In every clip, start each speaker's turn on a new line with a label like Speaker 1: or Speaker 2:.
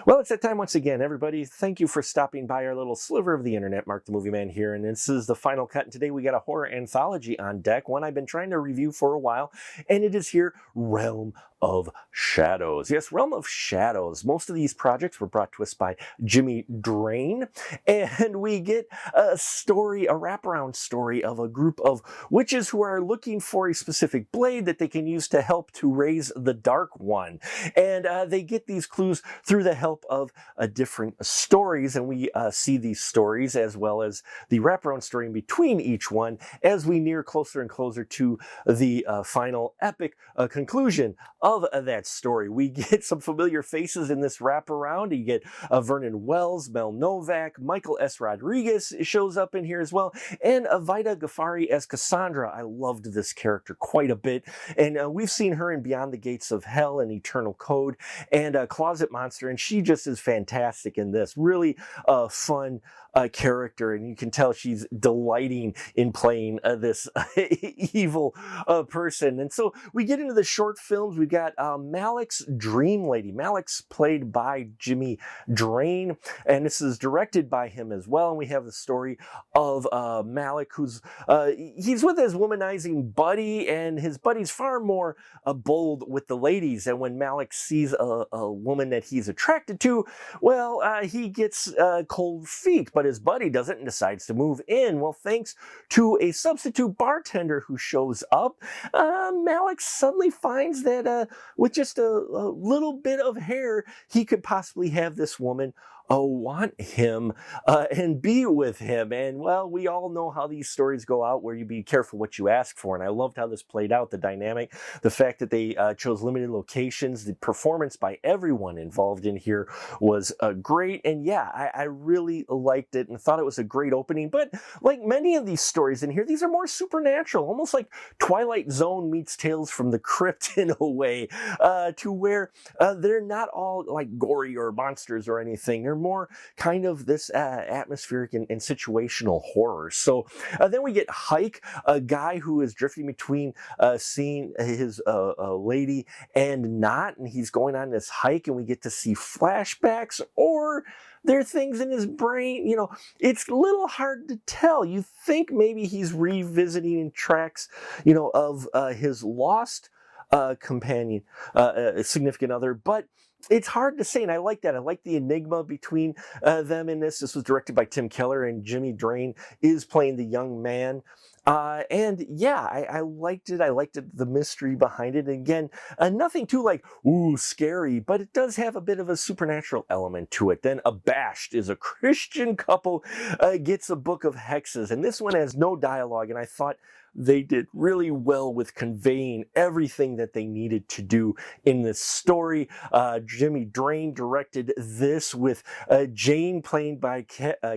Speaker 1: Well, it's that time once again, everybody. Thank you for stopping by our little sliver of the internet. Mark the Movie Man here, and this is the final cut. And today we got a horror anthology on deck, one I've been trying to review for a while, and it is here, Realm of Shadows. Yes, Realm of Shadows. Most of these projects were brought to us by Jimmy Drain, and we get a story, a wraparound story of a group of witches who are looking for a specific blade that they can use to help to raise the Dark One. And they get these clues through the help of different stories, and we see these stories as well as the wraparound story in between each one as we near closer and closer to the final epic conclusion of that story. We get some familiar faces in this wraparound. You get Vernon Wells, Mel Novak, Michael S. Rodriguez shows up in here as well, and Vida Ghaffari as Cassandra. I loved this character quite a bit, and we've seen her in Beyond the Gates of Hell and Eternal Code and Closet Monster, and she just is fantastic in this. Really fun character, and you can tell she's delighting in playing this evil person. And so we get into the short films. We've got Malik's Dream Lady. Malik's played by Jimmy Drain, and this is directed by him as well. And we have the story of Malik, who's he's with his womanizing buddy, and his buddy's far more bold with the ladies. And when Malik sees a woman that he's attracted to, well, he gets cold feet, but his buddy doesn't and decides to move in. Well, thanks to a substitute bartender who shows up, Malik suddenly finds that with just a little bit of hair, he could possibly have this woman want him and be with him. And well, we all know how these stories go out, where you be careful what you ask for. And I loved how this played out, the dynamic, the fact that they chose limited locations, the performance by everyone involved in here was great. And yeah, I really liked it and thought it was a great opening. But like many of these stories in here, these are more supernatural, almost like Twilight Zone meets Tales from the Crypt in a way, to where they're not all like gory or monsters or anything. They're more kind of this atmospheric and situational horror. So then we get Hike, a guy who is drifting between seeing his lady and not, and he's going on this hike, and we get to see flashbacks, or there are things in his brain, you know, it's a little hard to tell. You think maybe he's revisiting tracks, you know, of his lost companion, significant other, but it's hard to say, and I like that. I like the enigma between them in this. This was directed by Tim Keller, and Jimmy Drain is playing the young man. And yeah, I liked it. I liked it, the mystery behind it. And again, nothing too like, ooh, scary, but it does have a bit of a supernatural element to it. Then Abashed is a Christian couple gets a book of hexes, and this one has no dialogue, and I thought they did really well with conveying everything that they needed to do in this story. Jimmy Drain directed this with Jane played by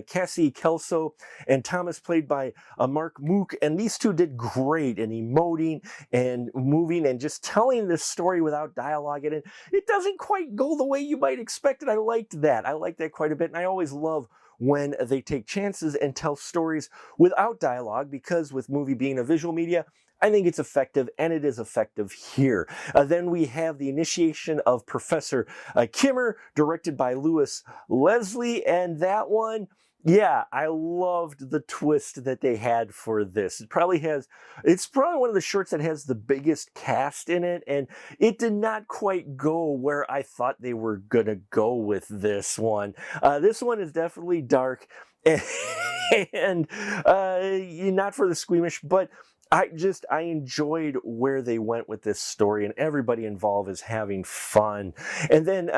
Speaker 1: Cassie Kelso and Thomas played by Mark Mook. And these two did great in emoting and moving and just telling this story without dialogue. And it doesn't quite go the way you might expect it. I liked that. I liked that quite a bit. And I always love when they take chances and tell stories without dialogue, because with movie being a visual media, I think it's effective, and it is effective here. Then we have The Initiation of Professor Kimmer, directed by Louis Leslie, and that one, yeah, I loved the twist that they had for this. It's probably one of the shorts that has the biggest cast in it, and it did not quite go where I thought they were gonna go with this one. This one is definitely dark and not for the squeamish, but I enjoyed where they went with this story, and everybody involved is having fun. And then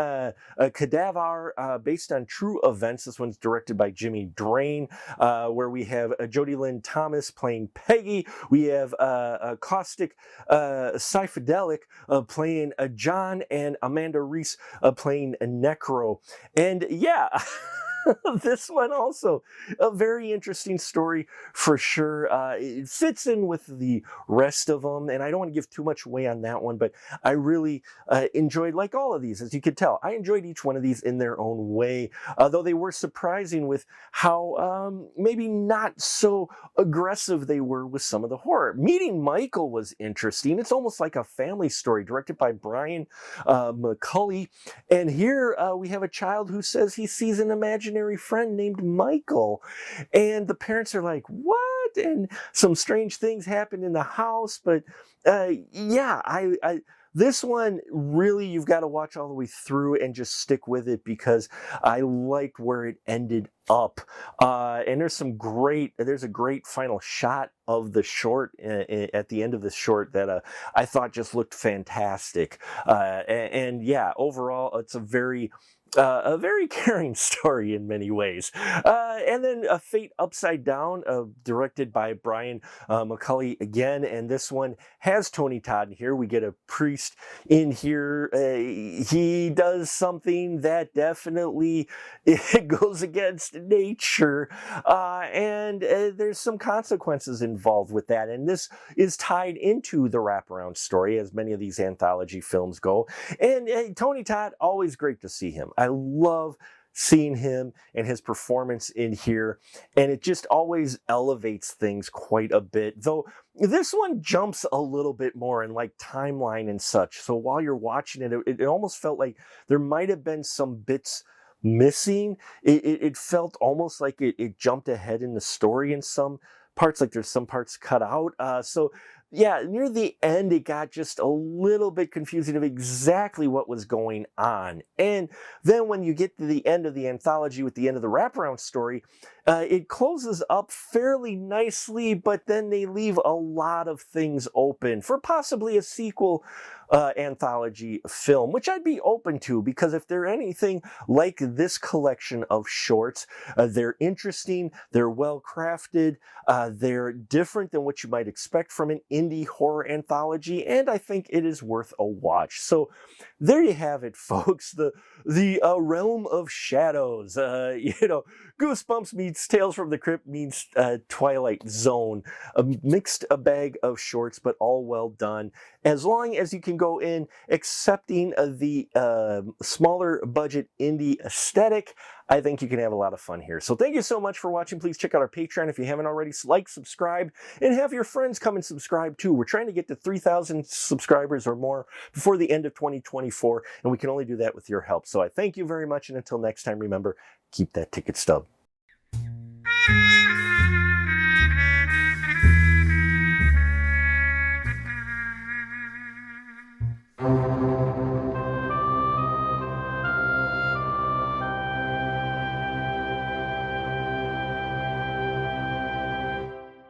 Speaker 1: Cadaver, based on true events. This one's directed by Jimmy Drain, where we have Jodie Lynn Thomas playing Peggy. We have Caustic Psychedelic playing John, and Amanda Reese playing Necro. And yeah, This one also, a very interesting story for sure. It fits in with the rest of them, and I don't want to give too much away on that one, but I really enjoyed, like all of these, as you could tell, I enjoyed each one of these in their own way, though they were surprising with how maybe not so aggressive they were with some of the horror. Meeting Michael was interesting. It's almost like a family story directed by Brian McCulley, and here we have a child who says he sees an imaginary friend named Michael, and the parents are like, what? And some strange things happen in the house, but yeah, this one really, you've got to watch all the way through and just stick with it, because I liked where it ended up. And there's a great final shot of the short at the end of the short that I thought just looked fantastic. And yeah, overall, it's a very caring story in many ways. And then Fate Upside Down, directed by Brian McCulley again, and this one has Tony Todd in here. We get a priest in here. He does something that definitely it goes against nature, and there's some consequences involved with that. And this is tied into the wraparound story, as many of these anthology films go. And Tony Todd, always great to see him. I love seeing him and his performance in here, and it just always elevates things quite a bit, though this one jumps a little bit more in like timeline and such. So while you're watching it, it almost felt like there might have been some bits missing. It felt almost like it jumped ahead in the story in some parts, like there's some parts cut out. So yeah, near the end, it got just a little bit confusing of exactly what was going on. And then when you get to the end of the anthology with the end of the wraparound story, it closes up fairly nicely, but then they leave a lot of things open for possibly a sequel anthology film, which I'd be open to, because if they're anything like this collection of shorts, they're interesting, they're well crafted, they're different than what you might expect from an indie horror anthology, and I think it is worth a watch. So there you have it, folks. The realm of shadows. Goosebumps meets Tales from the Crypt meets Twilight Zone. A mixed bag of shorts, but all well done. As long as you can go in accepting the smaller budget indie aesthetic, I think you can have a lot of fun here. So thank you so much for watching. Please check out our Patreon if you haven't already. Like, subscribe, and have your friends come and subscribe too. We're trying to get to 3,000 subscribers or more before the end of 2024, and we can only do that with your help. So I thank you very much, and until next time, remember, keep that ticket stub.